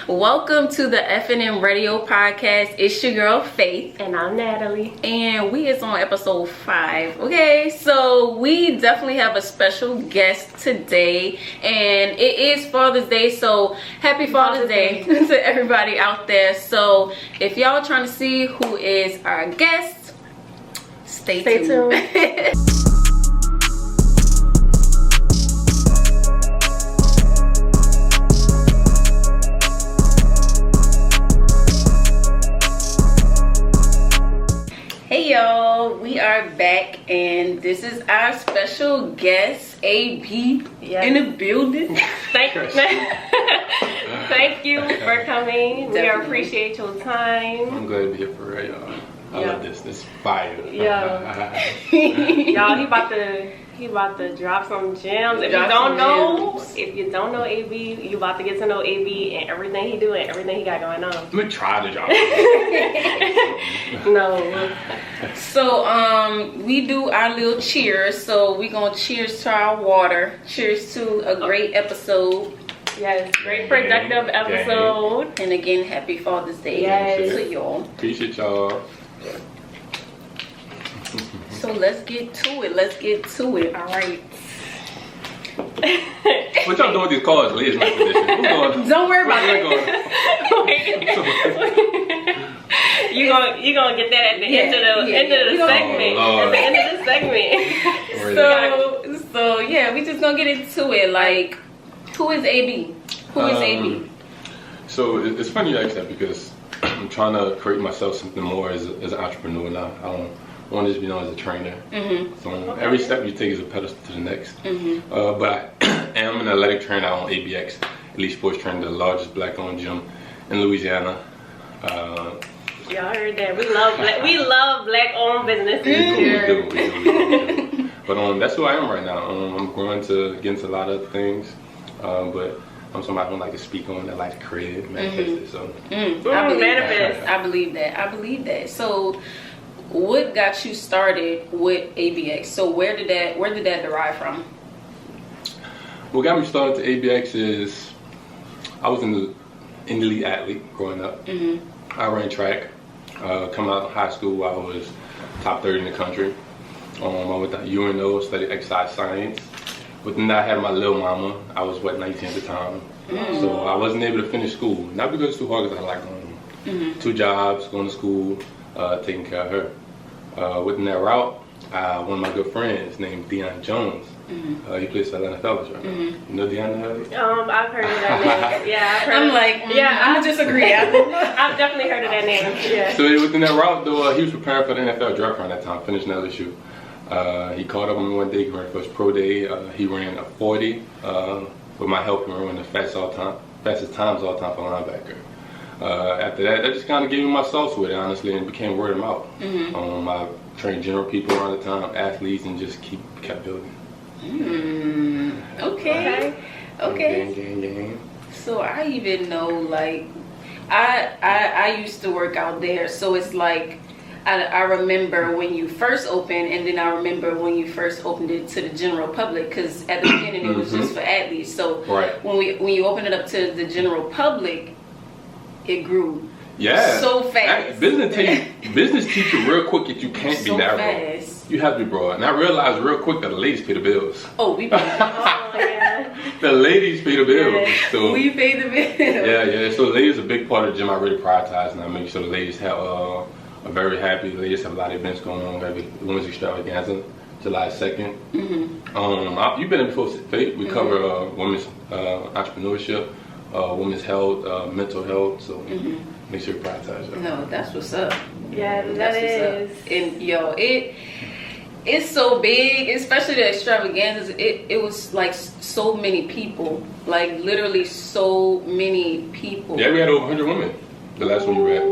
Welcome to the F&N Radio Podcast. It's your girl Faith. And I'm Natalie. And we is on episode 5. Okay, so we definitely have a special guest today. And it is Father's Day, so happy Father's Day to everybody out there. So if y'all trying to see who is our guest, stay tuned. Hey y'all, we are back and this is our special guest, AB, in the building. Thank you for coming. Definitely. We appreciate your time. I'm glad to be here for real, y'all. I love this. This is fire. Yeah. Y'all, he about to drop some gems. If you don't know AB, you about to get to know AB and everything he do and everything he got going on. Let me try to drop No. So we do our little cheers. So we gonna cheers to our water. Cheers to a great episode. Yes, great productive episode. And again, happy Father's Day to y'all. Appreciate y'all. So let's get to it. All right. What y'all doing with these calls? Ladies, my position. Don't worry about it. You gonna get that at the end of the segment. At the end of the segment. So yeah, we just gonna get into it. Like, who is AB? Who is AB? So it's funny you ask that because I'm trying to create myself something more as an entrepreneur now. I don't want to just be known as a trainer. Mm-hmm. So every step you take is a pedestal to the next. Mm-hmm. But I am an athletic trainer on ABX, Elite Sports Trainer, the largest black-owned gym in Louisiana. Y'all heard that? We love black-owned businesses. We do. But that's who I am right now. I'm growing to get into a lot of things, but I'm somebody who don't like to speak on that, like to create it, manifest it. So I believe that. So what got you started with ABX? So where did that derive from? What got me started to ABX is I was an elite athlete growing up. Mm-hmm. I ran track. Coming out of high school, I was top 30 in the country. I went to UNO, studied exercise science. But then I had my little mama. I was 19 at the time. Mm-hmm. So I wasn't able to finish school. Not because it's too hard, because I like going. Mm-hmm. 2 jobs, going to school, taking care of her. Within that route, one of my good friends named Deion Jones. Mm-hmm. He plays for the NFL right now. Mm-hmm. You know Deion? I've heard of that name. Yeah, I've heard I'm gonna disagree. I've definitely heard of that name. Yeah. So within that route, though, he was preparing for the NFL draft around that time, finishing LSU. He called up on me one day, he ran for his pro day. He ran a 40. With my help, he ran the fastest times all time for a linebacker. After that just kind of gave me my sauce with it, honestly, and it became word of mouth. Mm-hmm. I trained general people around the time, athletes, and just kept building. Okay. Gang. So I even know, like, I used to work out there, so it's like I remember when you first opened, and then I remember when you first opened it to the general public, because at the beginning it was just for athletes. So when you opened it up to the general public, it grew so fast. Business teach you real quick that you can't be narrow. Fast. You have to be broad. And I realized real quick that the ladies pay the bills. Oh, we pay the bills. The ladies pay the bills. Yeah. So we pay the bills. Yeah. So the ladies are a big part of the gym. I really prioritize, and I make sure the ladies are very happy. The ladies have a lot of events going on. We have a women's extravaganza, July 2nd. Mm-hmm. You've been in before, Faith. We cover women's entrepreneurship, women's health, mental health. So make sure you prioritize that. No, that's what's up. Yeah, that is. And it's so big, especially the extravaganzas. It was like so many people, like literally so many people. Yeah, we had over 100 women. The last one you read.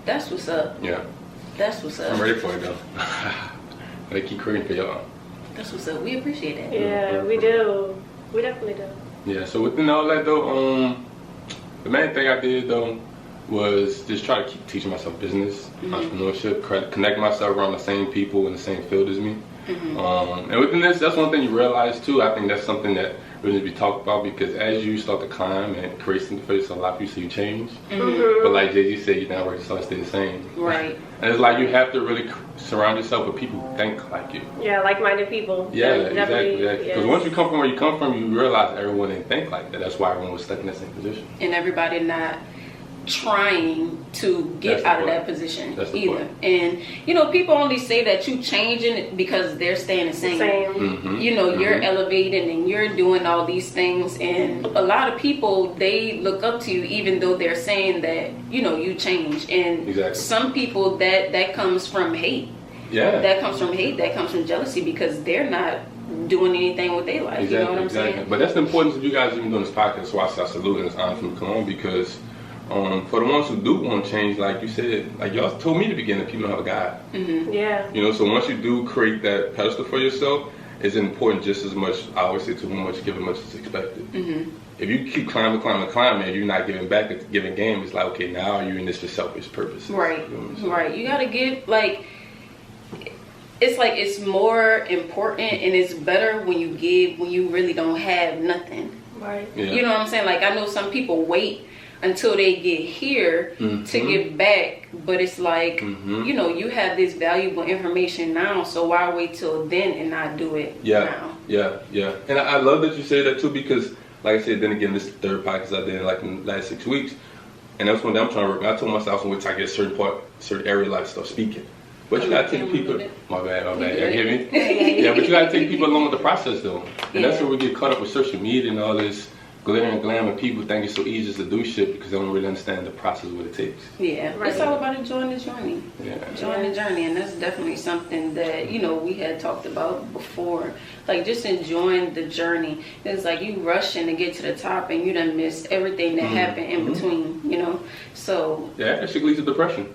That's what's up. Yeah. That's what's up. I'm ready for it though. I keep creating for y'all. That's what's up. We appreciate that. Yeah, we do. We definitely do. Yeah. So within all that though, the main thing I did though was just try to keep teaching myself business, entrepreneurship, connect myself around the same people in the same field as me. And within this, that's one thing you realize too. I think that's something that really needs to be talked about, because as you start to climb and create something for yourself, a lot of people see you change. But like Jay-Z said, you're not working so stay the same. Right. And it's like you have to really surround yourself with people who think like you. Yeah, like-minded people. Yeah, exactly. Because once you come from where you come from, you realize everyone didn't think like that. That's why everyone was stuck in that same position. And everybody not trying to get out of that position either. And people only say that you changing because they're staying the same. You're elevating and you're doing all these things, and a lot of people, they look up to you even though they're saying that you change. And some people that comes from hate. That comes from hate, that comes from jealousy, because they're not doing anything with their life. You know what I'm saying? But that's the importance of you guys even doing this podcast. So I salute and it's honor from come on, because for the ones who do want to change, like you said, like y'all told me in the beginning, people don't have a guide. So once you do create that pedestal for yourself, it's important just as much. I always say, to whom much given, much is expected. If you keep climbing, and you're not giving back at the given game, it's like, okay, now you're in this for selfish purposes. Right. You gotta give, like, it's like it's more important and it's better when you give when you really don't have nothing. Right. You know what I'm saying? Like, I know some people wait until they get here to give back, but it's like you have this valuable information now, so why wait till then and not do it now? And I love that you say that too, because like I said, then again, this is the third podcast I did like in the last 6 weeks, and that's one day I'm trying to work. I told myself when I get certain area of life stuff speaking, but you gotta take people. My bad. You hear me? But you gotta take people along with the process though, and that's where we get caught up with social media and all this glitter and glam, and people think it's so easy just to do shit because they don't really understand the process, what it takes. It's all about enjoying the journey. Enjoying the journey, and that's definitely something that we had talked about before. Like, just enjoying the journey. It's like you rushing to get to the top and you done missed everything that happened in between. So that should lead to depression.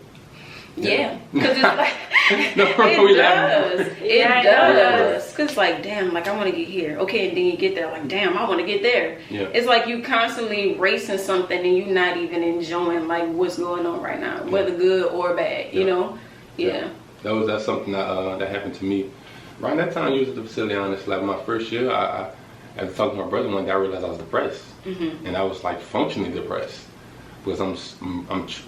Because it's like it does. Because it's like, damn, like I want to get here. Okay, and then you get there, like, damn, I want to get there. It's like you constantly racing something and you're not even enjoying like what's going on right now, whether good or bad. That's something that happened to me. Around that time, you was at the facility. Honestly, like my first year, I had talked to my brother one day. I realized I was depressed, and I was like functionally depressed. Because I'm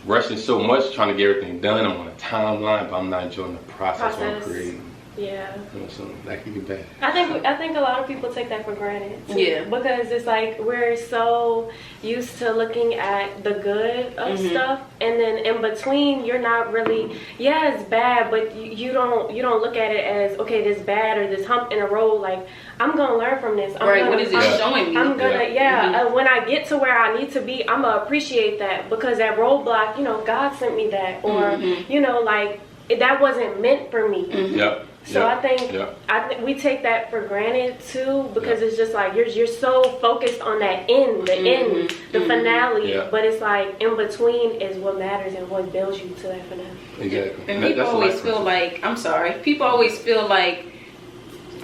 rushing so much, trying to get everything done. I'm on a timeline, but I'm not enjoying the process I'm creating. So that can be bad. I think a lot of people take that for granted too, because it's like we're so used to looking at the good of stuff, and then in between you're not really it's bad, but you don't look at it as, okay, this bad or this hump in a road, like I'm gonna learn from this. What is it showing me? I'm gonna when I get to where I need to be, I'm gonna appreciate that, because that roadblock, God sent me that, or like that wasn't meant for me. So I think we take that for granted too, because it's just like you're so focused on that end, the finale, but it's like in between is what matters and what builds you to that finale. Exactly. And people always feel like, people always feel like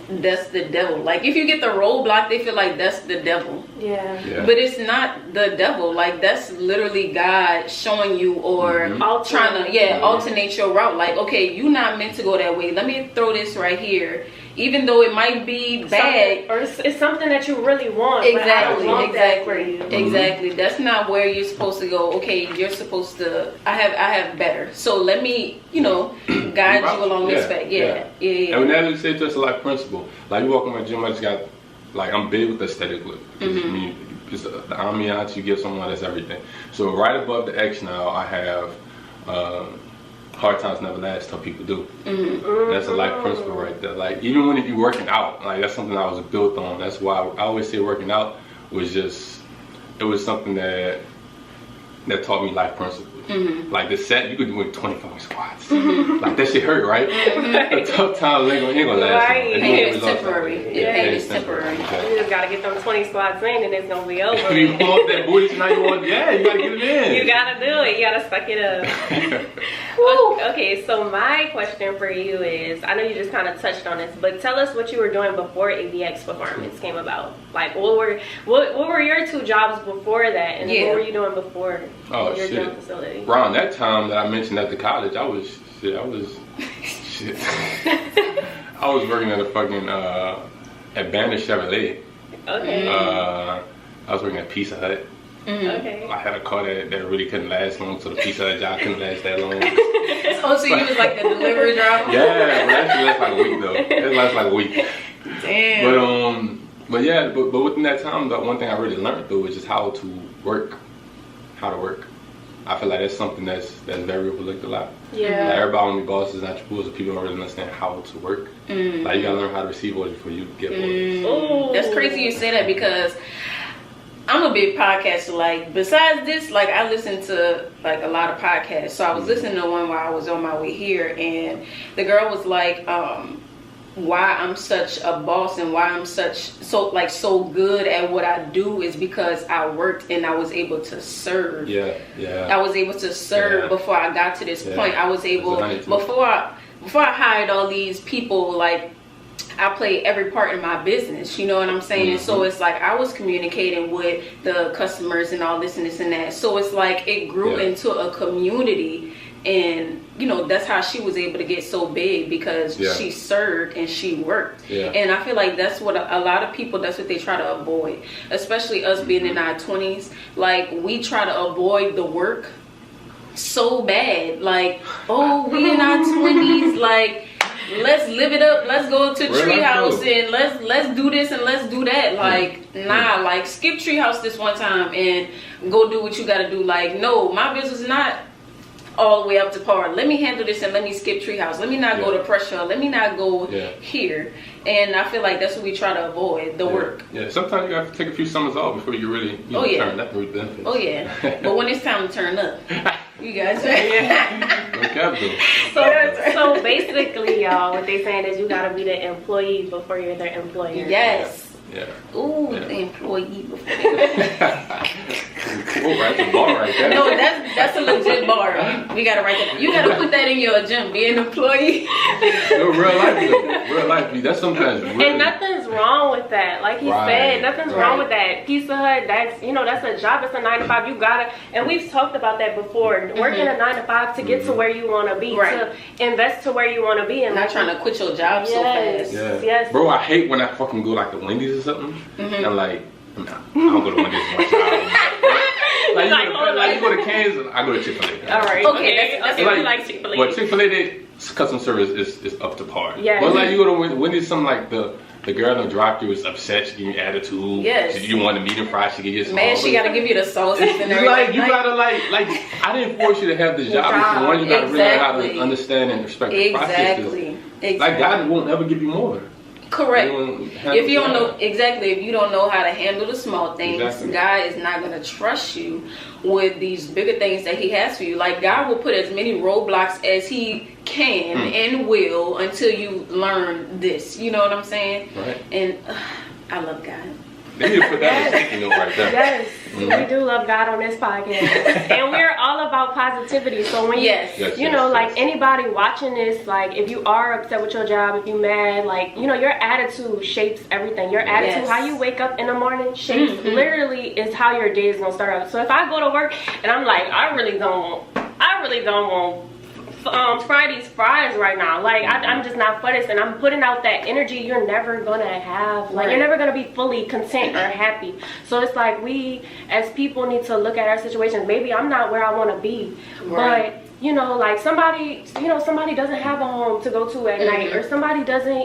that's the devil. Like, if you get the roadblock, they feel like that's the devil. But it's not the devil. Like, that's literally God showing you, or trying to alternate your route. Like, okay, you're not meant to go that way. Let me throw this right here. Even though it might be bad, or it's something that you really want. Exactly. That's not where you're supposed to go. Okay, you're supposed to. I have better. So let me, guide you along this path. And when Natalie said to us, a life principle. Like, you walk in my gym, I just got, like, I'm big with the aesthetic look. It's the ambiance you give someone, that's everything. So right above the X now, I have. Hard times never last, how people do. That's a life principle right there. Like, even when you're working out, like, that's something I was built on. That's why I always say working out was just, it was something that taught me life principles. Like, the set, you could do 25 squats. Like, that shit hurt, right? The tough times ain't gonna last. Pain is temporary. Pain is temporary. You just gotta get them 20 squats in and it's gonna be over. If you want that booty tonight, you gotta get it in. You gotta do it. You gotta suck it up. Okay, so my question for you is, I know you just kind of touched on this, but tell us what you were doing before ABX Performance came about. Like, what were your 2 jobs before that, and what were you doing before your gym facility? Around that time that I mentioned at the college, I was I was working at a fucking at Banner Chevrolet. Okay. I was working at Pizza Hut. Okay. I had a car that really couldn't last long, so the Pizza Hut job couldn't last that long. So you was like the delivery driver? Yeah, but actually that's like a week though. It lasts like a week. Damn. But within that time, the one thing I really learned though is just how to work. I feel like that's something that's very overlooked a lot. Yeah. Like everybody want to be bosses and entrepreneurs, people don't really understand how to work. Like you gotta learn how to receive orders before you get orders. Ooh. That's crazy you say that because I'm a big podcaster. Like besides this, like I listen to like a lot of podcasts. So I was listening to one while I was on my way here, and the girl was like, why I'm such a boss and why I'm so good at what I do is because I worked and I was able to serve. Yeah. I was able to serve before I got to this point. I was able before I hired all these people, like I played every part in my business, you know what I'm saying? So it's like I was communicating with the customers and all this and this and that. So it's like it grew into a community, and you know that's how she was able to get so big because she served and she worked. And I feel like that's what a lot of people, that's what they try to avoid, especially us being in our 20s. Like we try to avoid the work so bad. Like, oh, we in our 20s, like let's live it up, let's go to Treehouse and let's do this and let's do that. Like nah, like skip Treehouse this one time and go do what you gotta do. Like no, my business is not all the way up to par. Let me handle this and let me skip Treehouse. Let me not go to Pressure. Let me not go here. And I feel like that's what we try to avoid, the work. Yeah, sometimes you have to take a few summers off before you really turn. That really benefits. Oh yeah. But when it's time to turn up, you guys So basically, y'all, what they saying is you gotta be the employee before you're the employer. Yes. Yeah. Ooh, the employee before. Cool, right? That's a bar right there. No, that's a legit bar. We gotta write that. You gotta put that in your agenda. Be an employee. No, real life. That's sometimes really. And nothing's wrong with that. Like he said, nothing's wrong with that. Pizza Hut, that's a job. It's a 9 to 5. You gotta, and we've talked about that before. Working a 9 to 5 to get to where you want to be, to invest to where you want to be, and not trying to quit your job so fast. Yes. Bro, I hate when I fucking go like to Wendy's or something. And I'm like, nah, I don't go to Wendy's much. Like you go to Kansas, I go to Chick-fil-A. All right. Okay. That's like, you like Chick-fil-A. Well, Chick-fil-A, customer service is up to par. Yeah. But like you go to Wendy's, something like the girl in the drive-thru is upset. She give you attitude. Yes. You want the medium fry, she give you a small. Man, she gotta give you the sauces and everything. You gotta like I didn't force you to have this job. One, you gotta really know how to understand and respect the process. Exactly. Like God won't ever give you more. Correct. If you don't know if you don't know how to handle the small things, God is not going to trust you with these bigger things that He has for you. Like God will put as many roadblocks as He can and will until you learn this. You know what I'm saying? Right. And I love God. They need to put that in sticky note right there. Yes, we do love God on this podcast, and we're all about positivity. So when like anybody watching this, like if you are upset with your job, if you mad, like your attitude shapes everything. Your attitude, how you wake up in the morning, shapes literally is how your day is gonna start out. So if I go to work and I'm like, I really don't want fry these fries right now, like I'm just not for this, and I'm putting out that energy you're never gonna have, like you're never gonna be fully content or happy. So it's like we as people need to look at our situations. Maybe I'm not where I want to be, but like somebody doesn't have a home to go to at night, or somebody doesn't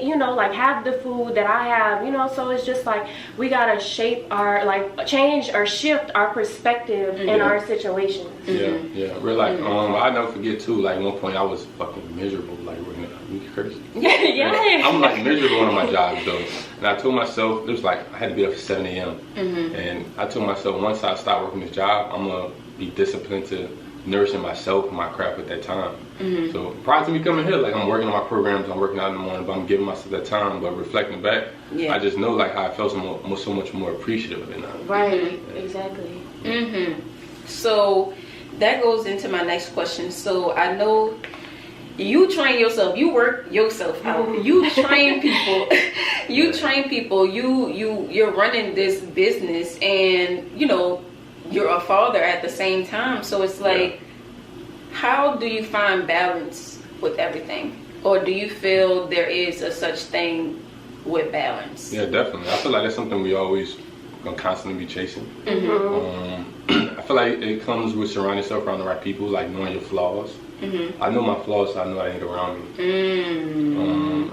have the food that I have, so it's just like we gotta shape our change or shift our perspective in our situations. We're like I never forget too, like one point I was fucking miserable, like you crazy. I'm like miserable on my jobs though, and I told myself it was like I had to be up at 7 a.m. And I told myself once I start working this job, I'm gonna be disciplined to nourishing myself and my craft at that time. So prior to me coming here, like I'm working on my programs, I'm working out in the morning, but I'm giving myself that time. But reflecting back, I just know like how I felt so much more appreciative of it now. Right, exactly. So that goes into my next question. So I know you train yourself, you work yourself out, you train people, you're running this business, and you're a father at the same time. So it's like, how do you find balance with everything? Or do you feel there is a such thing with balance? Yeah, definitely. I feel like that's something we always gonna constantly be chasing. I feel like it comes with surrounding yourself around the right people, like knowing your flaws. I know my flaws, so I know I ain't around me.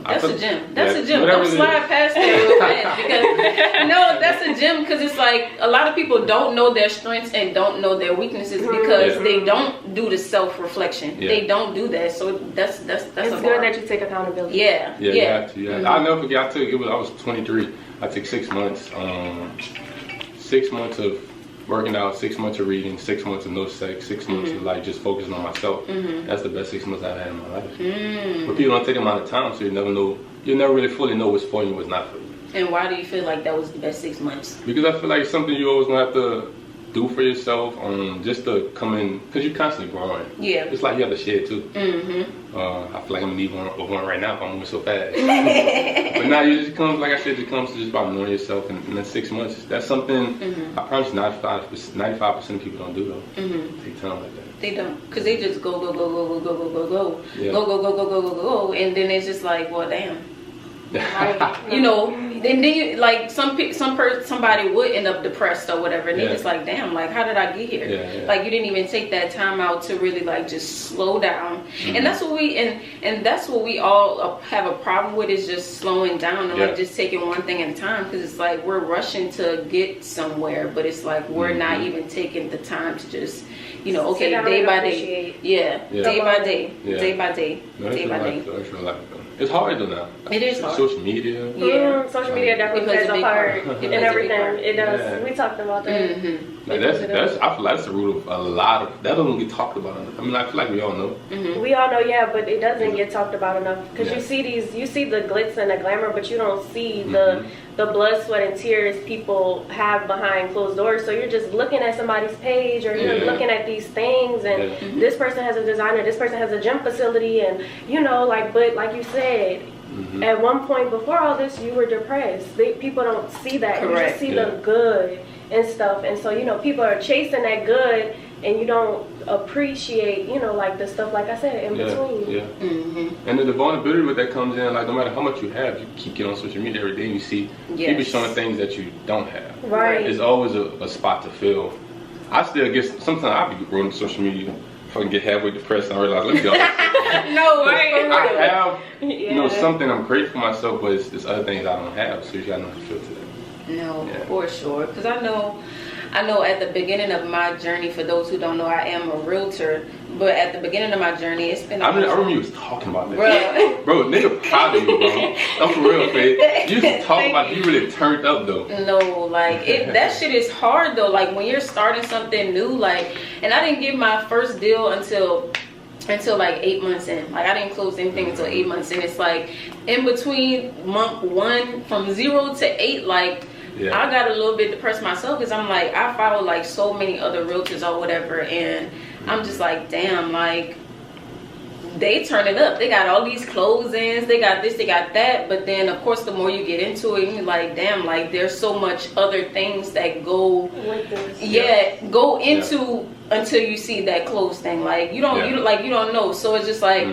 That's a gem. That's a gem. Don't slide past that real fast because no, that's a gem because it's like a lot of people don't know their strengths and don't know their weaknesses because they don't do the self-reflection. They don't do that. So that's it's good that you take accountability. Yeah. You have to. Yeah. I'll never forget. I was 23. I took 6 months. 6 months of working out, 6 months of reading, 6 months of no sex, 6 months of like just focusing on myself. That's the best 6 months I've had in my life. But people don't take the amount of time, so you never really fully know what's for you and what's not for you. And why do you feel like that was the best 6 months? Because I feel like it's something you always gonna have to do for yourself, just to come in, because you're constantly growing. Yeah. It's like you have to share too. I feel like I'm gonna need one right now if I'm moving so fast. But now you just comes, like I said, it comes to just about knowing yourself, and in 6 months, that's something I promise 95% of people don't do though. Take time like that. They don't, because they just go, and then it's just like, well, damn. You know, and then you, like somebody would end up depressed or whatever, and they're just like, damn, like how did I get here? Like you didn't even take that time out to really like just slow down. And that's what we all have a problem with, is just slowing down and like just taking one thing at a time, because it's like we're rushing to get somewhere, but it's like we're not even taking the time to just, you know, okay, day by day, day by day. It's hard though now. It is hard. Social media. Social media definitely plays a part in everything. It does. Yeah. We talked about that. Like that's I feel like that's the root of a lot of that. Doesn't get talked about enough. I mean, I feel like we all know. We all know, but it doesn't get talked about enough, because you see the glitz and the glamour, but you don't see the blood, sweat, and tears people have behind closed doors. So you're just looking at somebody's page, or you're looking at these things, and this person has a designer, this person has a gym facility, and you know, like, but like you said, at one point before all this, you were depressed. People don't see that. Correct. You just see the good and stuff, and so, you know, people are chasing that good, and you don't appreciate, you know, like the stuff, like I said, in between. And then the vulnerability with that comes in, like no matter how much you have, you keep getting on social media every day and you see people showing things that you don't have. Right. There's always a spot to fill. I still get, sometimes I'll be running social media, fucking get halfway depressed and I realize, let me go. No, right. I have, you know, something I'm grateful for myself, but it's other things I don't have, so you gotta know how to filter that. No, for sure. Because I know at the beginning of my journey, for those who don't know, I am a realtor. But at the beginning of my journey, it's been. I remember you was talking about that, bro. Nigga, proud of you, bro. I'm for real, Faith. You used to talk about it. You really turned up though. No, like that shit is hard though. Like when you're starting something new, like, and I didn't get my first deal until like 8 months in. Like I didn't close anything until 8 months in. It's like in between month 1 from 0 to 8, like. Yeah. I got a little bit depressed myself, because I'm like, I follow like so many other realtors or whatever, and I'm just like, damn, like they turn it up. They got all these closings, they got this, they got that. But then of course the more you get into it, you're like, damn, like there's so much other things that go go into until you see that close thing. Like you don't know. So it's just like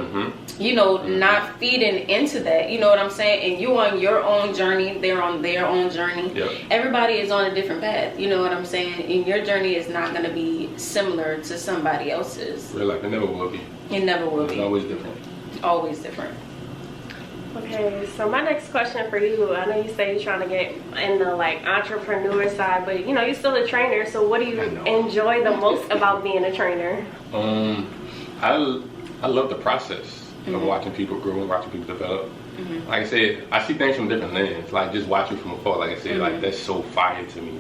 you know, not feeding into that, you know what I'm saying? And you on your own journey, they're on their own journey. Everybody is on a different path, you know what I'm saying? And your journey is not going to be similar to somebody else's. Real life, it never will be. It never will be. It's always different. Always different. Okay, so my next question for you, I know you say you're trying to get in the like entrepreneur side, but you know, you're still a trainer, so what do you enjoy the most about being a trainer? I love the process of watching people grow and watching people develop. Like I said, I see things from different lenses. Like just watching from afar, like I said, like that's so fire to me.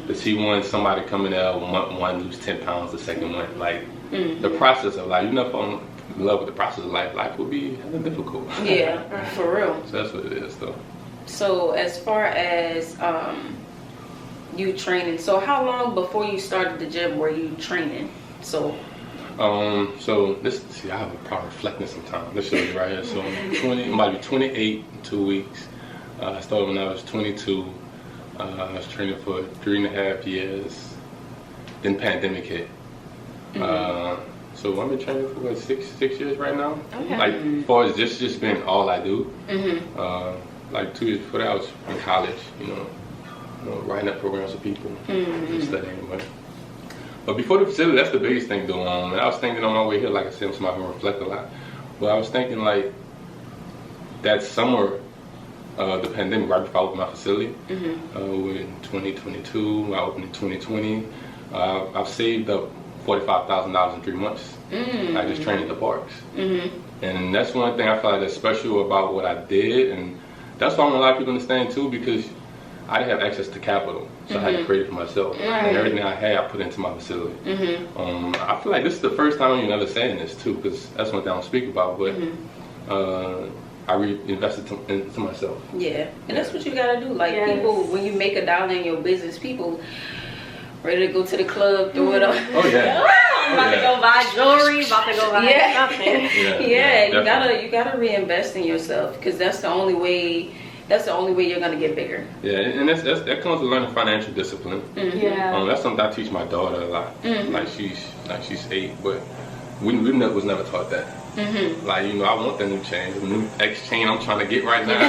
To see somebody coming out month 1 lose 10 pounds, the second month, like the process of life. You know, if I'm in love with the process of life would be difficult. Yeah, for real. So that's what it is, though. So as far as you training, so how long before you started the gym were you training? So this, see, I have a problem reflecting sometime. Let's show you right here. So I'm about to be 28 in 2 weeks. I started when I was 22. I was training for 3.5 years. Then pandemic hit. So I've been training for what, six years right now. Okay. Like as far as just been all I do. Like 2 years before that I was in college, writing up programs for people and studying. But before the facility, that's the biggest thing though. And I was thinking on my way here, like I said, I'm somebody who reflect a lot. But I was thinking like that summer, the pandemic, right before I opened my facility, we're in 2022, I opened in 2020. I've saved up $45,000 in 3 months. I just trained at the parks. And that's one thing I feel like that's special about what I did. And that's why a lot of people understand too, because I didn't have access to capital. So I had to create it for myself. And everything I had, I put into my facility. I feel like this is the first time you're ever saying this too, because that's one thing I don't speak about. But I reinvested into myself. Yeah, and that's what you gotta do. Like people, when you make $1 in your business, people ready to go to the club, throw it on. Oh yeah. I'm about to go buy jewelry, about to go buy something. You gotta reinvest in yourself, because that's the only way. That's the only way you're gonna get bigger. Yeah, and that comes with learning financial discipline. That's something I teach my daughter a lot. Like she's 8, but we was never taught that. Like I want the new chain, the new X chain I'm trying to get right now.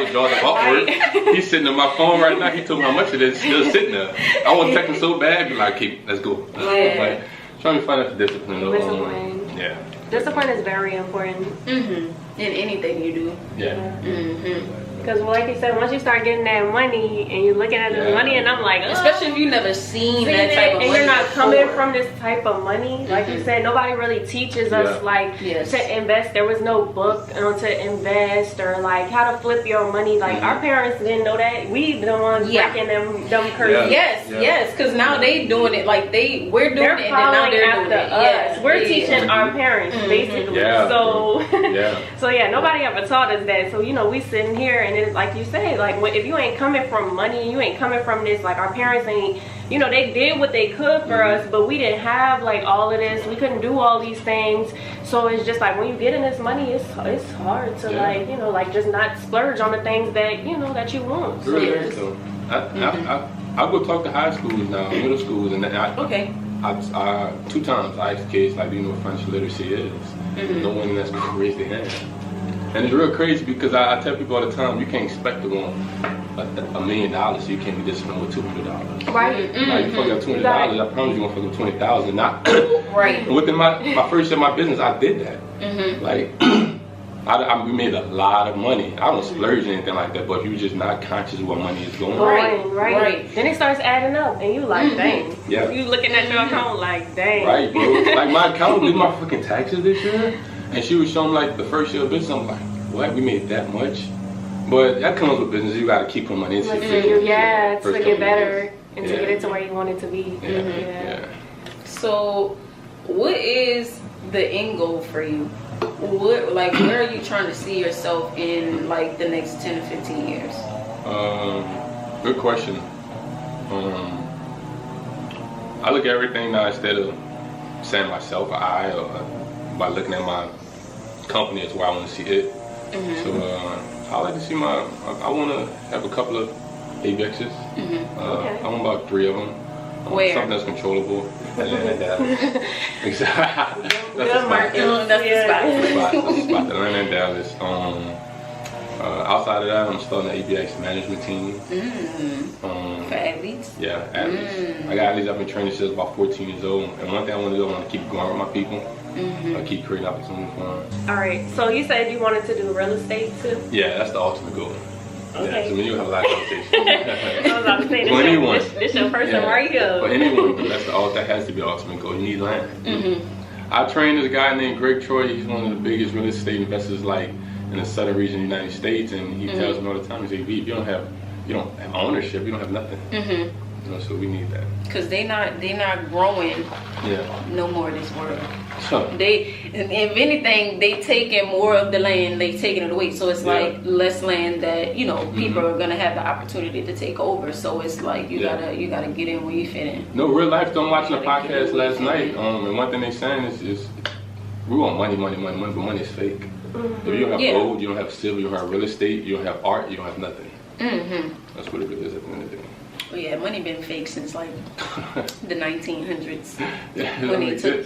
So Jordan upward. He's sitting on my phone right now. He told me how much it is. Still sitting there. I want to text him so bad. Be like, okay, let's go. Like, trying to find out the discipline. Discipline is very important. In anything you do. Because like you said, once you start getting that money and you're looking at the money, and I'm like, especially if you never seen that type of money, and you're not coming from this type of money, like you said, nobody really teaches us to invest. There was no book to invest or like how to flip your money. Like our parents didn't know that. We the ones breaking them curses. Yes, because now they doing it like we're doing it, and now they're doing it. Us. We're teaching our parents basically. So nobody ever taught us that. So we sitting here, and it's like you say, like if you ain't coming from money, you ain't coming from this. Like our parents ain't, they did what they could for us, but we didn't have like all of this. We couldn't do all these things. So it's just like when you get in this money, it's hard to like just not splurge on the things that that you want. So, I go talk to high schools now, middle schools, and I 2 times I ask kids like, do you know what financial literacy is? No one that's going to raise their hand. And it's real crazy because I tell people all the time, you can't expect to want $1 million, so you can't be disciplined with $200. Right. Like you fucking up $200, I promise you're gonna fuck up $20,000. Not right. Within my first year of my business, I did that. Like we made a lot of money. I don't splurge or anything like that, but if you're just not conscious of what money is going. Right. Then it starts adding up, and you like, dang. Yeah. You looking at your account like, dang. Right, bro. Like my accountant did my fucking taxes this year. And she was showing like the first year of business. I'm like, what? We made that much? But that comes with business. You gotta keep putting money into it. To get better and to get it to where you want it to be. So, what is the end goal for you? Where are you trying to see yourself in like the next 10 to 15 years? Good question. I look at everything now instead of saying myself or by looking at my company as where I want to see it. So I like to see I want to have a couple of ABXs. I want about 3 of them. Where? Something that's controllable. Atlanta and Dallas. Exactly. That's the spot. That's the spot. Atlanta and Dallas. Outside of that, I'm starting the ABX management team. For athletes? Yeah, athletes. I got athletes I've been training since about 14 years old. And one thing I want to do, I want to keep growing with my people. I keep creating opportunities for them. All right. So you said you wanted to do real estate too? Yeah, that's the ultimate goal. Okay. Yeah, so you have a lot of conversations. I was about to say this your person right here. For anyone, that has to be the ultimate goal. You need land. I trained this guy named Greg Troy. He's one of the biggest real estate investors like in the southern region of the United States, and he tells me all the time, he says, if you don't have ownership, you don't have nothing. So we need that. Because they not growing no more this world. So, if anything, they taking more of the land, they taking it away. So it's like less land that people are gonna have the opportunity to take over. So it's like you gotta get in where you fit in. No, real life. I'm watching a podcast last night, and one thing they saying is we want money, but money's fake. If you don't have gold, you don't have silver, you don't have real estate, you don't have art, you don't have nothing. That's what it is at the end of the day. Oh yeah, money been fake since like the 1900s. Yeah, when they took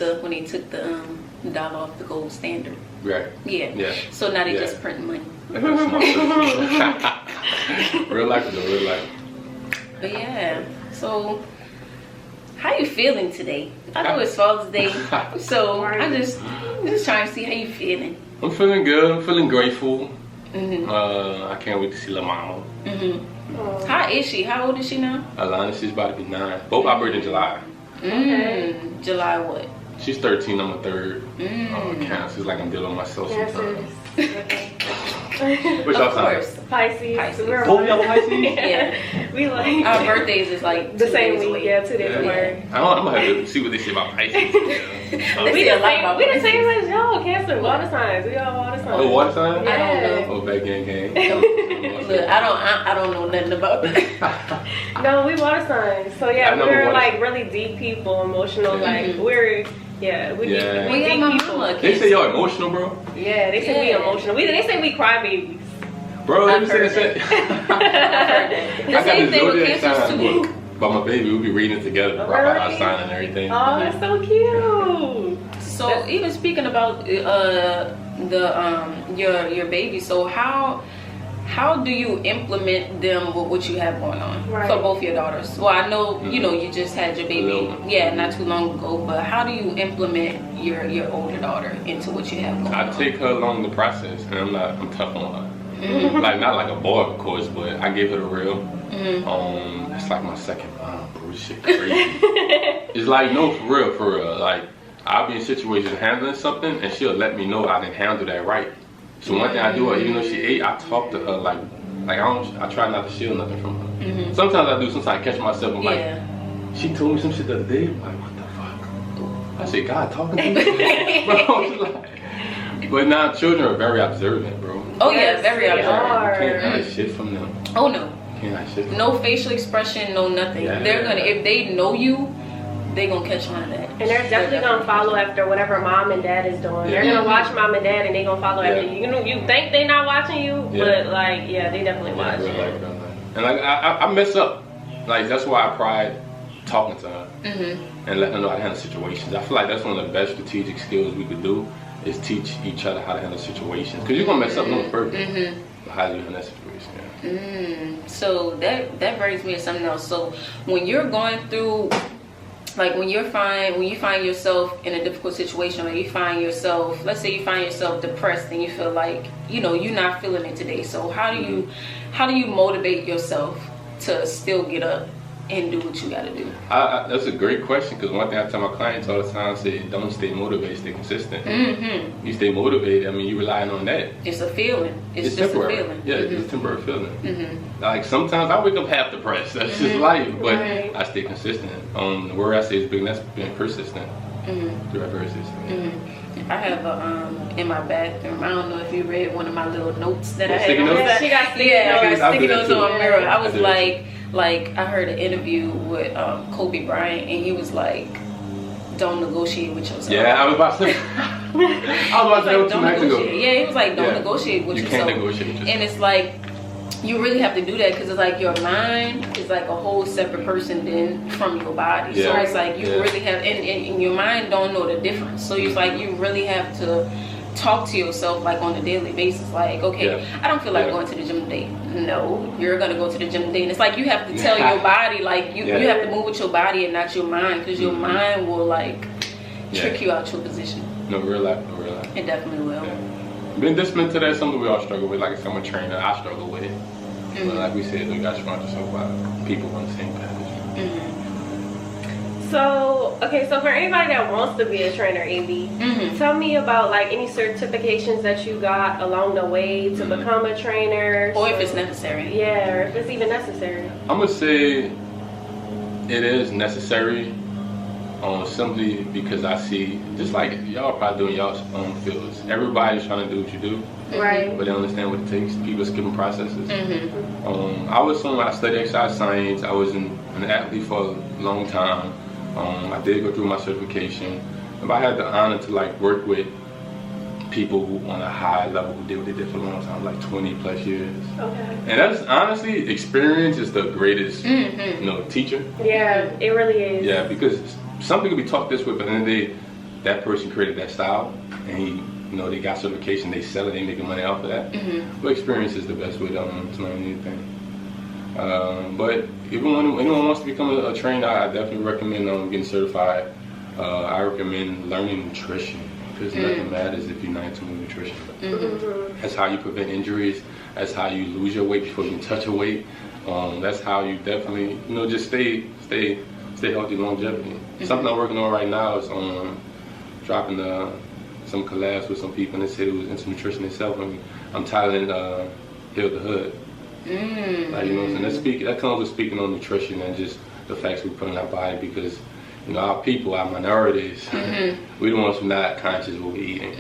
the dollar off the gold standard. Right. Yeah. So now they just print money. Real life though, real life. But yeah. So how you feeling today? I know it's Father's Day, so I'm just trying to see how you feeling. I'm feeling good. I'm feeling grateful. I can't wait to see La Mama. How is she? How old is she now? Alana, she's about to be 9. Both our birthday in July. July what? She's 13. I'm a 3rd. Cancer. It's like I'm dealing with myself sometimes. What's y'all time? Pisces. We're Both y'all Pisces? Yeah. We like our birthdays is like the same week. Yeah, 2 days apart. I'm gonna have to see what they say about Pisces. We the same as y'all. Cancer, water signs. We all water signs. Oh, water signs? Yeah. I don't know. Oh, back gang. Look, I don't know nothing about that. No, we water signs. So yeah, we're like signs. really deep people, emotional. Like we deep people. They say y'all emotional, bro. Yeah, they say we emotional. They say we cry babies. Bro, I've heard that. The same thing with cancers too. Book by my baby. We'll be reading it together, about our sign and everything. Oh, that's so cute. So even speaking about your baby, so how do you implement them with what you have going on for both your daughters? Well, I know you just had your baby, not too long ago. But how do you implement your older daughter into what you have going on? I take her along the process, and I'm tough on her. Like not like a boy, of course, but I give her the real. It's like my second mom, bro. This shit crazy. It's like for real. Like I'll be in situations handling something, and she'll let me know I didn't handle that right. So one thing I do, even though she 8, I talk to her like I try not to steal nothing from her. Sometimes I do. Sometimes I catch myself. I'm like, she told me some shit the other day. I'm like, what the fuck? I said, God talking to me, bro. But now children are very observant, bro. Oh yeah, very observant. You can't hide shit from them. Oh no. Can't hide shit from no facial expression, no nothing. They're gonna if they know you, they gonna catch on to that. And they're definitely gonna follow after whatever mom and dad is doing. They're gonna watch mom and dad, and they gonna follow after you. You think they're not watching you, but like they definitely watch. Real life. And like I mess up. Like that's why I pride talking to her and letting her know how to handle situations. I feel like that's one of the best strategic skills we could do is teach each other how to handle situations. Because you're gonna mess up, no one's perfect. But how do you handle that situation? So that brings me to something else. So when you're going through, like when you find yourself in a difficult situation, or you find yourself, let's say you find yourself depressed and you feel like you're not feeling it today. So how do you motivate yourself to still get up and do what you got to do? That's a great question, because one thing I tell my clients all the time, I say, don't stay motivated, stay consistent. You stay motivated, I mean, you're relying on that. It's a feeling. It's just temporary. A feeling. Yeah, it's a temporary feeling. Like sometimes I wake up half depressed. That's just life, but I stay consistent. The word I say is big, and that's being persistent. Persistent. I have in my bathroom. I don't know if you read one of my little notes that I had. Sticky notes? She got sticky notes. I Sticky notes on my mirror. I was like I heard an interview with Kobe Bryant, and he was like, don't negotiate with yourself. Yeah, I was about to say don't negotiate. Yeah, he was like, don't negotiate with yourself. You can't negotiate with yourself. And it's like, you really have to do that, because it's like your mind is like a whole separate person than from your body. So it's like you really have, and your mind don't know the difference. So it's like you really have to talk to yourself like on a daily basis. Like, okay, I don't feel like going to the gym today. No, you're gonna go to the gym today. And it's like you have to tell your body, like you have to move with your body and not your mind, because your mind will like trick you out your position. No real life. It definitely will. Being disciplined to that is something we all struggle with. Like I said, I'm a trainer, I struggle with it. But like we said, you got to surround yourself by people on the same page. So for anybody that wants to be a trainer, AB, tell me about like any certifications that you got along the way to become a trainer. Or if it's necessary. Yeah, or if it's even necessary. I'm going to say it is necessary. Simply because I see, just like y'all probably doing y'all's own fields. Everybody's trying to do what you do, right? But they don't understand what it takes. People are skipping processes. I studied exercise science. I was an athlete for a long time. I did go through my certification. But I had the honor to like work with people who on a high level who did what they did for a long time, like 20 plus years. Okay. And that's honestly, experience is the greatest, teacher. Yeah, it really is. Yeah, because some people be taught this way, but then that person created that style, and they got certification, they sell it, they making money off of that. But experience is the best way to learn anything. But even when anyone wants to become a trainer, I definitely recommend getting certified. I recommend learning nutrition, because nothing matters if you're not into nutrition. That's how you prevent injuries. That's how you lose your weight before you can touch a weight. That's how you definitely, just stay healthy, longevity. Something I'm working on right now is dropping some collabs with some people, and they said it was into nutrition itself. And I'm titling Heal the Hood. Like, that comes with speaking on nutrition and just the facts we put in our body, because our people, our minorities, we the ones who not conscious of what we're eating.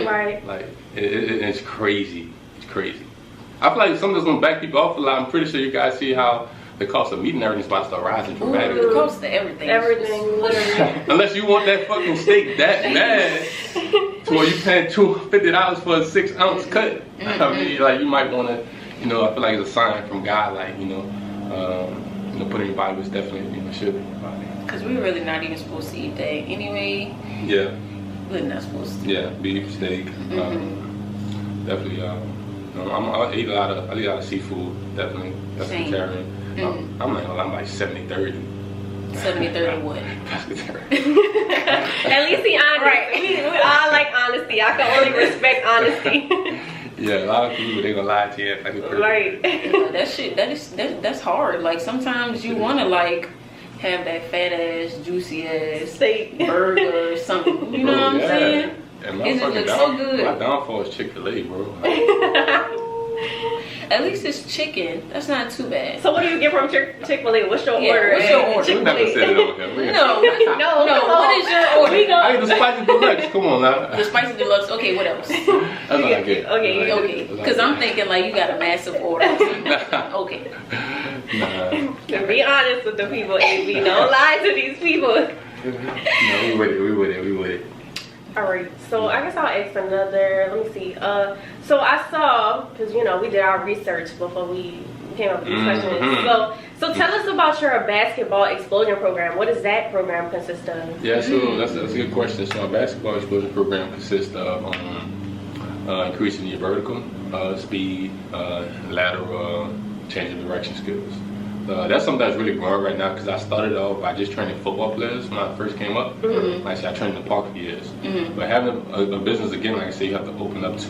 Right. Like it's crazy. It's crazy. I feel like something's gonna back people off a lot. I'm pretty sure you guys see how the cost of meat and everything's about to start rising dramatically. The cost of everything. Everything, literally. Unless you want that fucking steak that bad, to where you paying $250 for a 6-ounce cut. I mean, like, you might want to, I feel like it's a sign from God, like, putting your body was definitely, should be in your body. Because we're really not even supposed to eat that anyway. Yeah. We're not supposed to. Yeah, beef, steak. Definitely. I eat a lot of seafood. Definitely. Pescatarian. I'm not gonna lie, I'm like 70-30. 70-30 what? Pescatarian. At least he honest. Right. We all like honesty. I can only respect honesty. Yeah, a lot of people, they gonna lie to you. Right. That's hard. Like, sometimes you want to, like, have that fat ass, juicy ass steak burger or something. You know what I'm saying? And it just looks so good. My downfall is Chick-fil-A, bro. At least it's chicken. That's not too bad. So what do you get from Chick-fil-A? What's your order? What's your order? We're not gonna say that on here. No. What is your order? I need the spicy deluxe. Come on now. The spicy deluxe. Okay, what else? That's all I get. Okay. Because I'm thinking like you got a massive order. Okay. Nah. To be honest with the people, AB, don't lie to these people. No, we with it. Alright, so I guess I'll ask another, let me see. So I saw, because we did our research before we came up with these questions. So tell us about your basketball explosion program. What does that program consist of? Yeah, so that's a good question. So our basketball explosion program consists of increasing your vertical speed, lateral, change of direction skills. That's something that's really growing right now, because I started off by just training football players when I first came up. Like I said, I trained in the park for years. But having a business, again, like I said, you have to open up to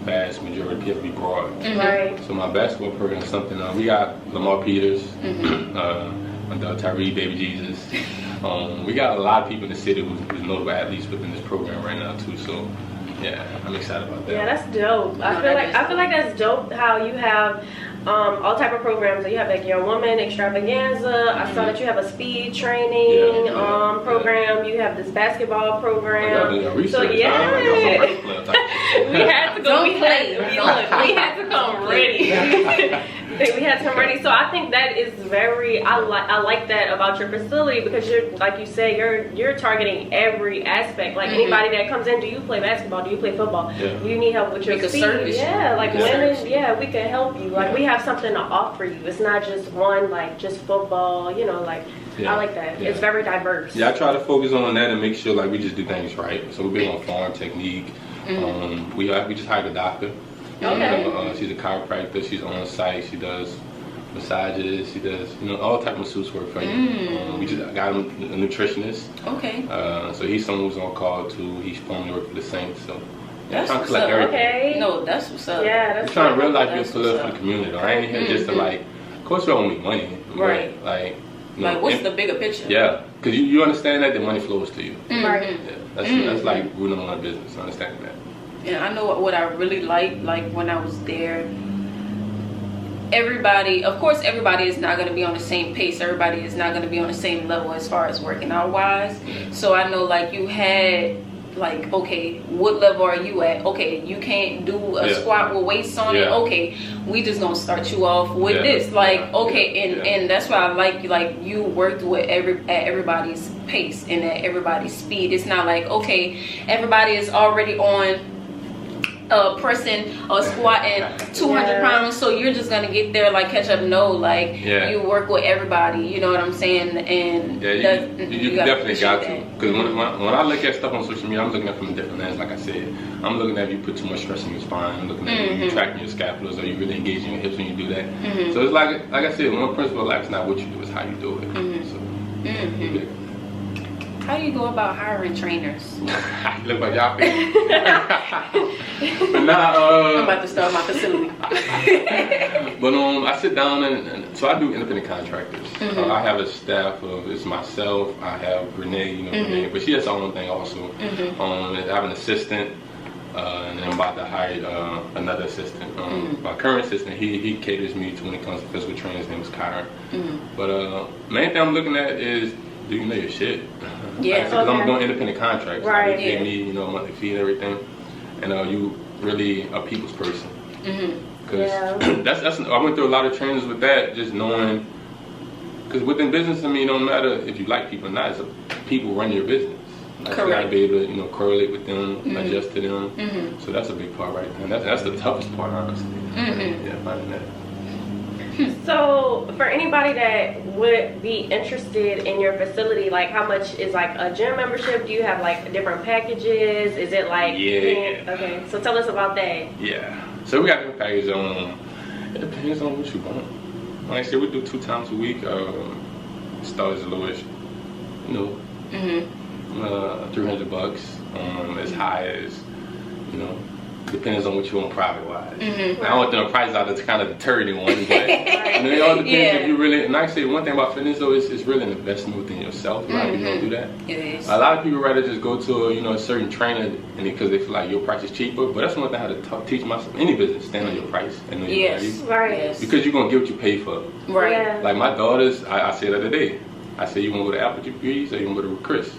vast majority. You have to be broad. Right. So my basketball program is something, we got Lamar Peters, Tyree, Baby Jesus. We got a lot of people in the city who's notable athletes within this program right now too. So yeah, I'm excited about that. Yeah, that's dope. I feel like that's dope how you have all type of programs. So you have like your woman extravaganza. I saw that you have a speed training program. You have this basketball program. So yeah, we had to go. We had to come ready. We had to come ready. So I think that is very. I like that about your facility, because you're, like you said, you're targeting every aspect. Like anybody that comes in, do you play basketball? Do you play football? Yeah. Do you need help with your speed? Yeah, like women. Yeah, we can help you. Like we have something to offer you. It's not just one, like just football. I like that. Yeah. It's very diverse. Yeah, I try to focus on that and make sure like we just do things right. So we're big on farm technique. We just hired a doctor. Okay. She's a chiropractor. She's on site. She does massages. She does all type of masseuse work for you. We just got him a nutritionist. Okay. So he's someone who's on call too. He's formerly worked for the Saints. So that's what's up. Okay. No, that's what's up. Yeah, that's. I'm trying to realize you're for the community. Though. I ain't here just to like. Of course, we don't need money. Right. Like. Like, what's the bigger picture? Yeah, because you understand that the money flows to you. Right. Yeah, that's like rule number one business. Understanding that. Yeah, I know what I really like when I was there. Everybody is not going to be on the same pace. Everybody is not going to be on the same level as far as working out wise. So I know like you had like, okay, what level are you at? Okay, you can't do a squat with weights on it. Okay, we just gonna start you off with this. Like, and that's why I like you worked with at everybody's pace and at everybody's speed. It's not like, okay, everybody is already on pressing or squatting 200 pounds, so you're just gonna get there like catch up. No, like you work with everybody, you know what I'm saying? And you definitely got to, because when I look at stuff on social media, I'm looking at it from a different lens. Like I said, I'm looking at if you put too much stress on your spine. I'm looking at if you tracking your scapulars, or you really engaging your hips when you do that. So it's like I said, one principle of life is not what you do, it's how you do it. So, how do you go about hiring trainers? Look like y'all think. But I'm about to start my facility. But I sit down and so I do independent contractors. I have a staff of, it's myself, I have Renee, Renee, but she has her own thing also. I have an assistant, and I'm about to hire another assistant. My current assistant, he caters me to when it comes to physical training. His name is Kyron. But main thing I'm looking at is, do you know your shit? Because I'm doing independent contracts. Right. They give me, a monthly fee and everything. And you really a people's person. Because that's I went through a lot of trainings with that, just knowing. Because within business, no matter if you like people or not, it's people run your business. Like, you gotta be able to, correlate with them, adjust to them. So that's a big part right there. That's the toughest part, honestly. Finding that. So for anybody that would be interested in your facility, like how much is like a gym membership? Do you have like different packages? Is it like okay, so tell us about that. So we got different packages on. It depends on what you want. Like I said, we do 2 times a week. Start as low as $300. As high as depends on what you want private wise. I don't want the prices out to kind of deter anyone, but it all depends if you really. And I say one thing about fitness though is it's really an investment within yourself. A lot of people don't do that. It is. A lot of people rather just go to a certain trainer and because they feel like your price is cheaper. But that's one thing I had to teach myself. Any business, stand on your price and know your value. Right. Because you're gonna get what you pay for. Right. Yeah. Like my daughters, I said the other day. I said, you want to go to Apple Breeze or you want to go to Chris?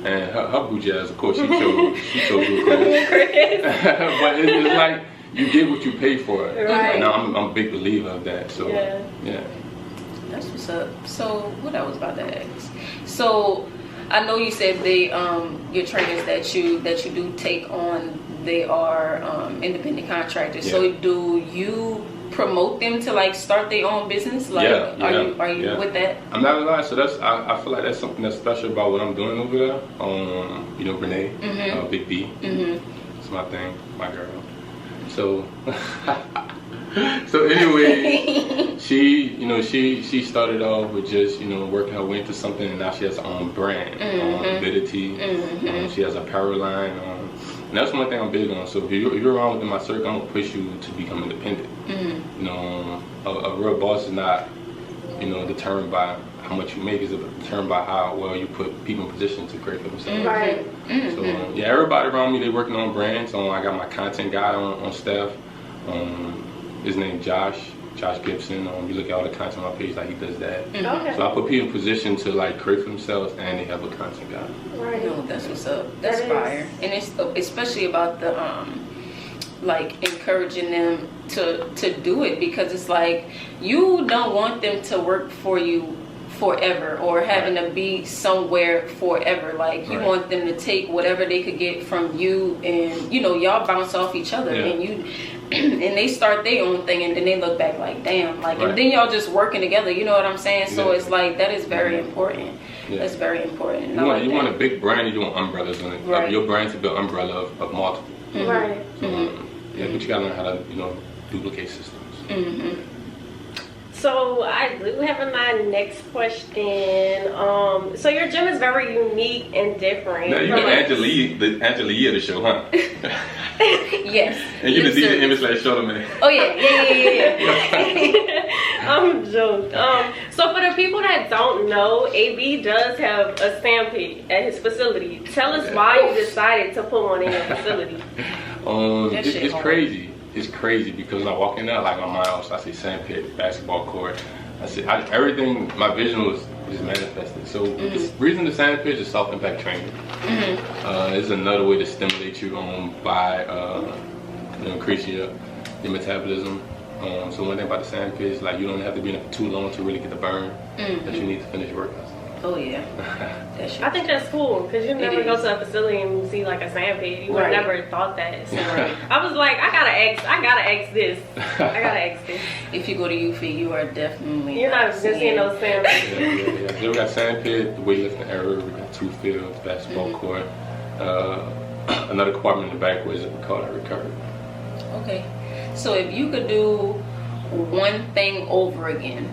And her bougie ass, of course, she chose Chris. But it's like you get what you pay for it. Right. And I'm a big believer of that. So yeah. That's what's up. So what I was about to ask. So I know you said they your trainers that you do take on, they are independent contractors. So do you promote them to like start their own business? Like are you with that? I'm not gonna lie, so that's I feel like that's something that's special about what I'm doing over there. Renee, Big B. It's my thing, my girl. So anyway, she started off with just working her way into something, and now she has her own brand, Ability. She has a apparel line. And that's one thing I'm big on. So if you're around within my circle, I'm gonna push you to become independent. A real boss is not, determined by how much you make. It's determined by how well you put people in position to create for themselves. Right. So everybody around me, they working on brands. I got my content guy on staff. His name Josh Gibson. You look at all the content on my page, like he does that. Okay. So I put people in position to like create for themselves, and they have a content guy. Right. That's what's up. That's fire. And it's especially about the like encouraging them to do it, because it's like you don't want them to work for you forever or having to be somewhere forever. Like you want them to take whatever they could get from you, and y'all bounce off each other, and you and they start their own thing, and then they look back like damn, like and then y'all just working together, you know what I'm saying? So it's like that is very important. That's very important. You want a big brand, you want umbrellas on it. Your brand's a big umbrella of multiple. Right. But you gotta learn how to duplicate systems. So I do have my next question. So your gym is very unique and different. Now you know the Angelia of the show, huh? Yes. And you the DJ image like show man. Oh yeah. I'm joking. So for the people that don't know, AB does have a sand pit at his facility. Tell us why you decided to put one in your facility. It's crazy. It's crazy because when I walk in there, like on my house, I see sand pit, basketball court. I see everything. My vision was manifested. So the reason the sand pit is soft impact training. It's another way to stimulate you by increase your metabolism. So one thing about the sand pit is like you don't have to be in it for too long to really get the burn that you need to finish your workout. Oh yeah. I think that's cool because you never go to a facility and see like a sand pit. You would never thought that. So I was like, I gotta ask this. If you go to UFI, you are definitely you're not just seeing those sand pits. Yeah. We got sand pit, the weightlifting area. We got 2 fields, basketball court. Another compartment in the back was we call it recovery. Okay. So if you could do one thing over again,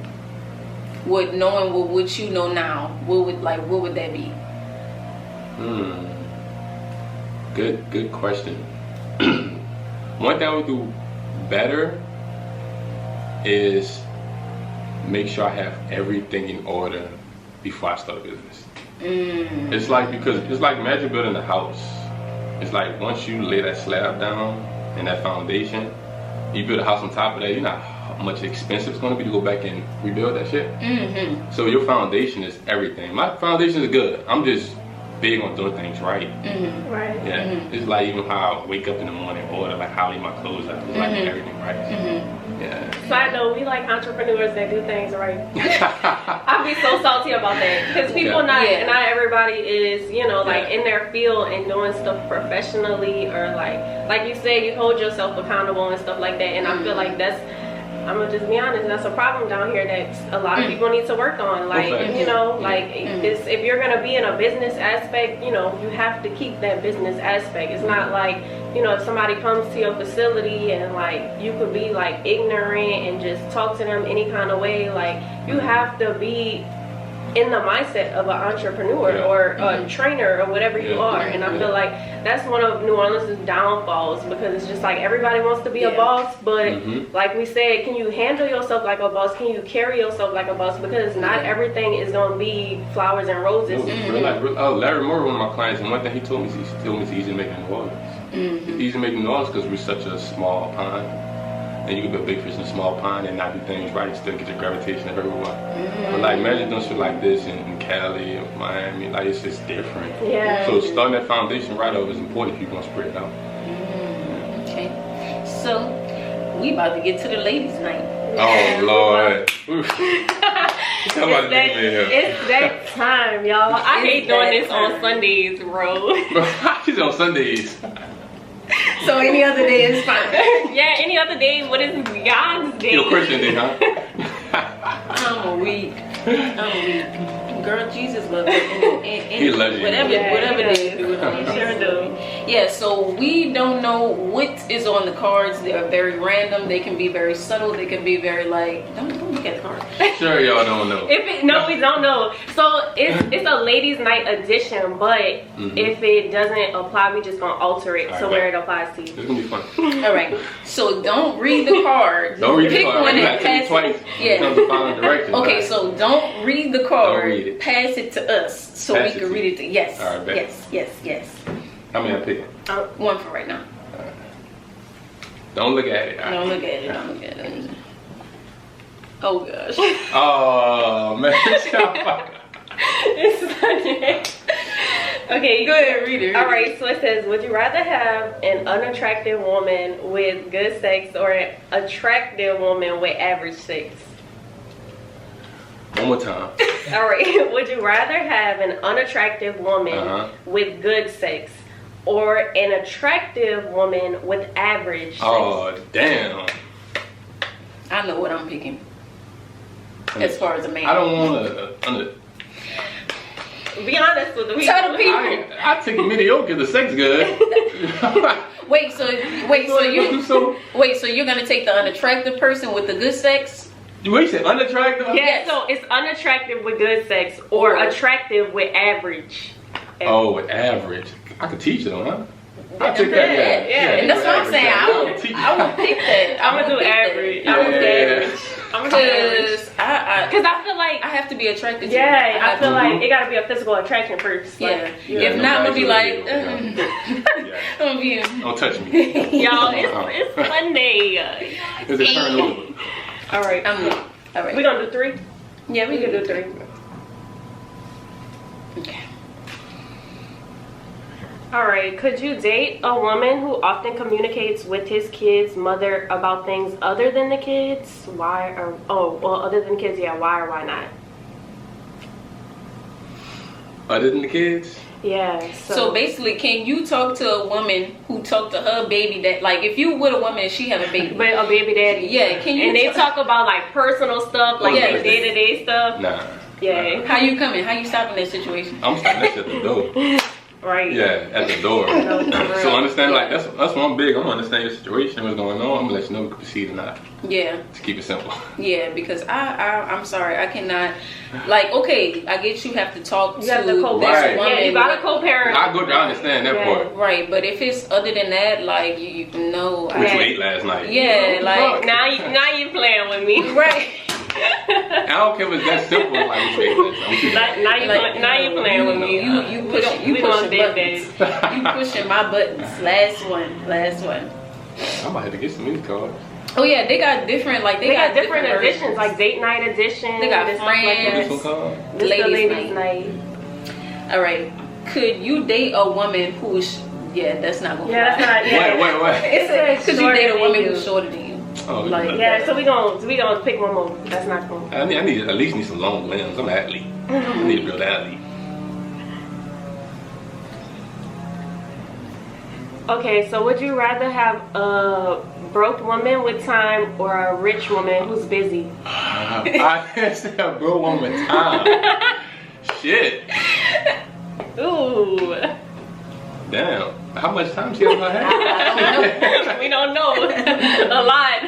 with knowing what you know now, what would that be? Good question. One thing I would do better is make sure I have everything in order before I start a business. It's like imagine building a house. It's like once you lay that slab down and that foundation, you build a house on top of that, you know how much expensive it's going to be to go back and rebuild that shit. So your foundation is everything. My foundation is good. I'm just big on doing things right. Right. Yeah. It's like even how I wake up in the morning, order like how I leave my clothes out. It's like everything right. Yeah. Side note, we like entrepreneurs that do things right. I'd be so salty about that because people not everybody is like in their field and doing stuff professionally or like you said, you hold yourself accountable and stuff like that. And I feel like I'm gonna just be honest, that's a problem down here that a lot of people need to work on. Like, if you're gonna be in a business aspect, you have to keep that business aspect. It's not like, if somebody comes to your facility and like you could be like ignorant and just talk to them any kind of way. Like, you have to be in the mindset of an entrepreneur or a trainer or whatever you are. And I feel like that's one of New Orleans' downfalls because it's just like everybody wants to be a boss, but like we said, can you handle yourself like a boss? Can you carry yourself like a boss? Because not everything is going to be flowers and roses. Larry Moore, one of my clients, and one thing he told me is it's easy to make in New Orleans. It's easy to make in New Orleans because we're such a small pond. And you can be a big fish in a small pond and not do things right and still get your gravitation of everyone. But like imagine doing shit like this in Cali or Miami, like it's just different. Yeah. So starting that foundation right up is important if you want to spread it out. Okay. So we about to get to the ladies' night. Oh Lord. It's that time, y'all. I hate doing this on Sundays, bro. She's on Sundays. So any other day is fine. Yeah, any other day. What is God's day? You're Christian day, huh? I'm a weak. Girl, Jesus loves it. He loves you. Whatever day is, do it. He sure do. Yeah, so we don't know what is on the cards. They are very random. They can be very subtle. They can be very like, don't look at the cards. Sure, y'all don't know. We don't know. So it's a ladies' night edition, but if it doesn't apply, we just gonna alter it where it applies to you. It's gonna be fun. All right. So don't read the card. Don't read the card. Pick one and pass it twice. Okay, so don't read the card. Don't read it. Pass it to us so we can read it. Yes. All right, Yes. How many I pick? One for right now. Don't look at it. Don't look at it. Oh gosh. Oh man. It's funny. Okay, go ahead, read it. All right, so it says, would you rather have an unattractive woman with good sex or an attractive woman with average sex? One more time. All right, would you rather have an unattractive woman with good sex or an attractive woman with average sex? Oh, damn. I know what I'm picking. As far as a man. I don't want to... Be honest with me. Tell the people. I take mediocre. The sex good. So you're gonna take the unattractive person with the good sex? Wait, you said unattractive? Yeah, so it's unattractive with good sex or attractive with average. Oh, with average. I could teach it, huh? I'll take that. Yeah. That's what I'm saying. I would pick that. I'm gonna do average. Because I feel like I have to be attracted to you. Yeah, I feel like it gotta be a physical attraction first. Yeah. If not, I'm gonna be like, don't touch me. Y'all, it's Monday. It's a turn over. All right. We gonna do 3? Yeah, we can do 3. Okay. All right. Could you date a woman who often communicates with his kid's mother about things other than the kids? Why? Other than kids, yeah. Why or why not? Other than the kids? Yeah. So basically, can you talk to a woman who talked to her baby that, like, if you with a woman and she have a baby, but a baby daddy, yeah, can you? And they talk about like personal stuff, like their day-to-day stuff. Nah. Yeah. How you coming? How you stopping that situation? I'm stopping that shit at the door. Right. Yeah, at the door. So understand, like that's one big. I'm gonna understand your situation, what's going on. I'm gonna let you know we can proceed or not. Yeah. To keep it simple. Yeah, because I'm sorry, I cannot. Like, okay, I get you have to talk to this woman. Yeah, you gotta co-parent. I understand that part. Right, but if it's other than that, like you know, which you ate last night. Yeah, like now you playing with me, right? I don't care if it's that simple. Like what you ate last night. Now you playing with me. You pushing buttons. You pushing my buttons. Last one. I'm about to get some new cards. Oh yeah, they got different, like they got different editions, versions. like date night edition. They got friends. Like This ladies night. All right, could you date a woman who's that's not gonna fly. That's not. Wait. Could you date a woman who's shorter than you? Oh, like so we gonna pick one more. That's not cool. I need at least some long limbs. I'm an athlete. I need a real athlete. Okay, so would you rather have a broke woman with time or a rich woman who's busy? I can't say a broke woman with time. Shit. Ooh. Damn. How much time she ever had? We don't know. A lot.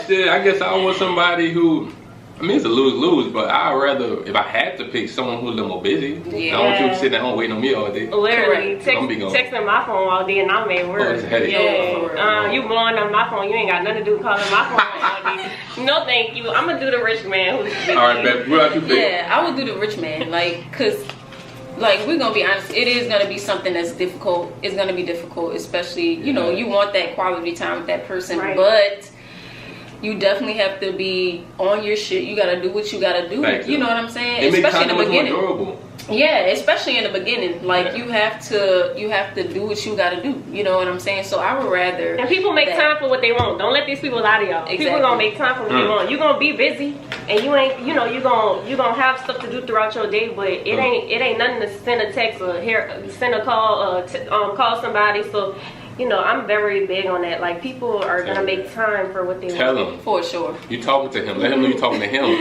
Shit, I guess I want somebody who, I mean, it's a lose-lose, but I'd rather, if I had to pick someone who's a little more busy, I don't want you sitting at home waiting on me all day. Literally, texting my phone all day and I'm at work. You blowing on my phone, you ain't got nothing to do calling my phone all day. No, thank you. I'm gonna do the rich man who's busy. All right, babe, what about you pick? Yeah, I would do the rich man, like, cause, like, we're gonna be honest, it is gonna be something that's difficult. It's gonna be difficult, especially, you know, you want that quality time with that person, but you definitely have to be on your shit. You gotta do what you gotta do. You know what I'm saying? Especially in the beginning. Yeah, especially in the beginning. Like you have to do what you gotta do. You know what I'm saying? So I would rather. And people make time for what they want. Don't let these people lie to y'all. Exactly. People gonna make time for what they want. You gonna be busy, and you ain't. You know, you gonna have stuff to do throughout your day, but it ain't nothing to send a text or send a call, call somebody. So. You know, I'm very big on that. Like, people are going to make time for what they want. Tell him. For sure. You talking to him. Let him know you talking to him.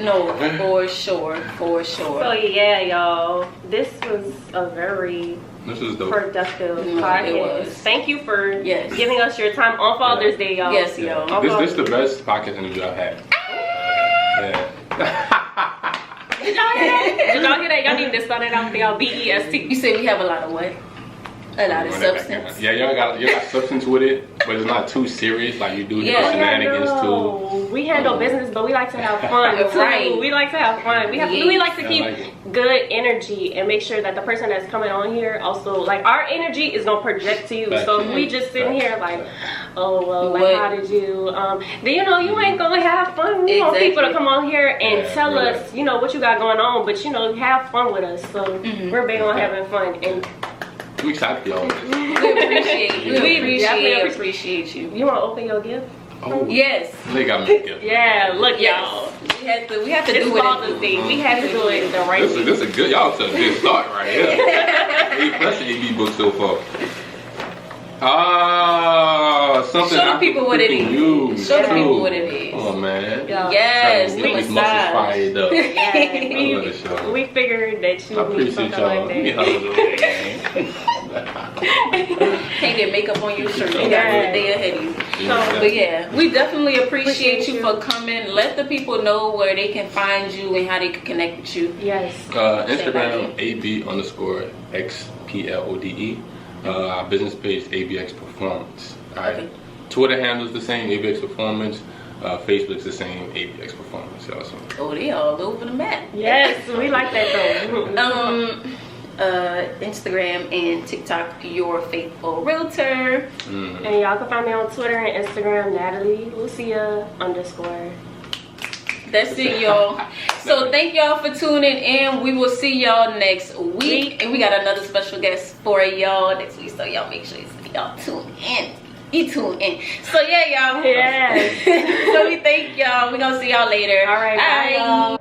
No, for sure. For sure. So, yeah, y'all. This was a very productive podcast. It was. Thank you for giving us your time on Father's Day, y'all. Yes, y'all. This is the best podcast interview I've had. Did y'all hear that? Did y'all hear that? Y'all need to start it out with y'all BEST. You say we have a lot of what? A lot of substance. Yeah, y'all got substance with it, but it's not too serious. Like you do the shenanigans too. We handle business, but we like to have fun too. Right. We like to have fun. We like to keep good energy and make sure that the person that's coming on here also, like, our energy is gonna project to you. So if we just sitting here like, oh well, like, how did you? Then you know you ain't gonna have fun. We want people to come on here and tell us, you know, what you got going on, but you know, have fun with us. So we're big on having fun and. I'm excited for y'all. We appreciate you. We appreciate you. You want to open your gift? Oh yes. They got me a gift. Yeah, look, y'all. We have to do it. We had to do it the right way. This is good. Y'all took a good start right here. That's the AB book so far. Something. Show the people what it is. Show the people what it is. Oh man. Yes. Get these muscles fired up. I love the show. We figured that you need something like that. Can't get makeup on your shirt. You got a day ahead of you. But yeah, we definitely appreciate you for coming. Let the people know where they can find you and how they can connect with you. Yes. Instagram AB_XPLODE. Our business page ABX Performance. Okay. Twitter handles the same, ABX Performance. Facebook's the same, ABX Performance. Also. Oh, they all over the map. Yes, we like that though. Instagram and TikTok, Your Faithful Realtor. And y'all can find me on Twitter and Instagram, Natalie Lucia _. That's it, y'all. So thank y'all for tuning in. We will see y'all next week. And we got another special guest for y'all next week. So y'all make sure y'all tune in. Tune in. So yeah, y'all. Yes. So we thank y'all. We're going to see y'all later. All right. Bye, y'all.